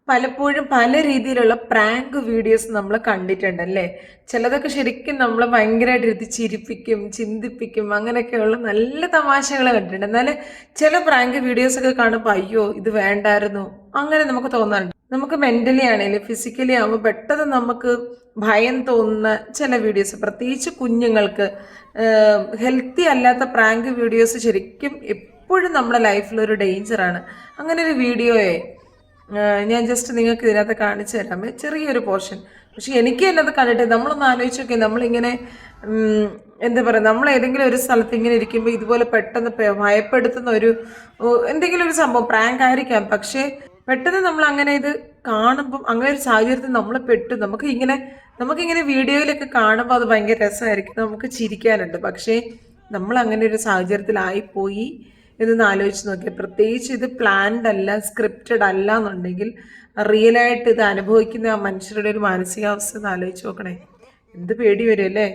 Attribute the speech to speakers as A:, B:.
A: പലപ്പോഴും പല രീതിയിലുള്ള പ്രാങ്ക് വീഡിയോസ് നമ്മൾ കണ്ടിട്ടുണ്ടല്ലേ. ചിലതൊക്കെ ശരിക്കും നമ്മളെ ഭയങ്കരമായിട്ട് ഇരുത്തി ചിരിപ്പിക്കും, ചിന്തിപ്പിക്കും, അങ്ങനെയൊക്കെയുള്ള നല്ല തമാശകൾ കണ്ടിട്ടുണ്ട്. എന്നാൽ ചില പ്രാങ്ക് വീഡിയോസൊക്കെ കാണുമ്പോൾ അയ്യോ ഇത് വേണ്ടായിരുന്നു അങ്ങനെ നമുക്ക് തോന്നാറുണ്ട്. നമുക്ക് മെൻ്റലി ആണെങ്കിലും ഫിസിക്കലി ആകുമ്പോൾ പെട്ടെന്ന് നമുക്ക് ഭയം തോന്നുന്ന ചില വീഡിയോസ്, പ്രത്യേകിച്ച് കുഞ്ഞുങ്ങൾക്ക് ഹെൽത്തി അല്ലാത്ത പ്രാങ്ക് വീഡിയോസ് ശരിക്കും എപ്പോഴും നമ്മുടെ ലൈഫിലൊരു ഡേഞ്ചറാണ്. അങ്ങനെ ഒരു വീഡിയോയെ ഞാൻ ജസ്റ്റ് നിങ്ങൾക്ക് ഇതിനകത്ത് കാണിച്ചു തരാം, ചെറിയൊരു പോർഷൻ. പക്ഷെ എനിക്ക് തന്നെ അത് കണ്ടിട്ട് നമ്മളൊന്ന് ആലോചിച്ച് നോക്കി, നമ്മളിങ്ങനെ എന്താ പറയുക, നമ്മൾ ഏതെങ്കിലും ഒരു സ്ഥലത്ത് ഇങ്ങനെ ഇരിക്കുമ്പോൾ ഇതുപോലെ പെട്ടെന്ന് ഭയപ്പെടുത്തുന്ന ഒരു എന്തെങ്കിലും ഒരു സംഭവം പ്രാങ്ക് ആയിരിക്കാം, പക്ഷേ പെട്ടെന്ന് നമ്മൾ അങ്ങനെ ഇത് കാണുമ്പം അങ്ങനെ ഒരു സാഹചര്യത്തിൽ നമ്മൾ പെട്ടു. നമുക്കിങ്ങനെ വീഡിയോയിലൊക്കെ കാണുമ്പോൾ അത് ഭയങ്കര രസമായിരിക്കും, നമുക്ക് ചിരിക്കാനുണ്ട്. പക്ഷേ നമ്മൾ അങ്ങനെ ഒരു സാഹചര്യത്തിലായിപ്പോയി എന്നൊന്ന് ആലോചിച്ച് നോക്കിയാൽ, പ്രത്യേകിച്ച് ഇത് പ്ലാൻഡ് അല്ല, സ്ക്രിപ്റ്റഡ് അല്ല എന്നുണ്ടെങ്കിൽ റിയലായിട്ട് ഇത് അനുഭവിക്കുന്ന ആ മനുഷ്യരുടെ ഒരു മാനസികാവസ്ഥ ഒന്ന് ആലോചിച്ച് നോക്കണേ. എന്ത് പേടി വരും അല്ലേ.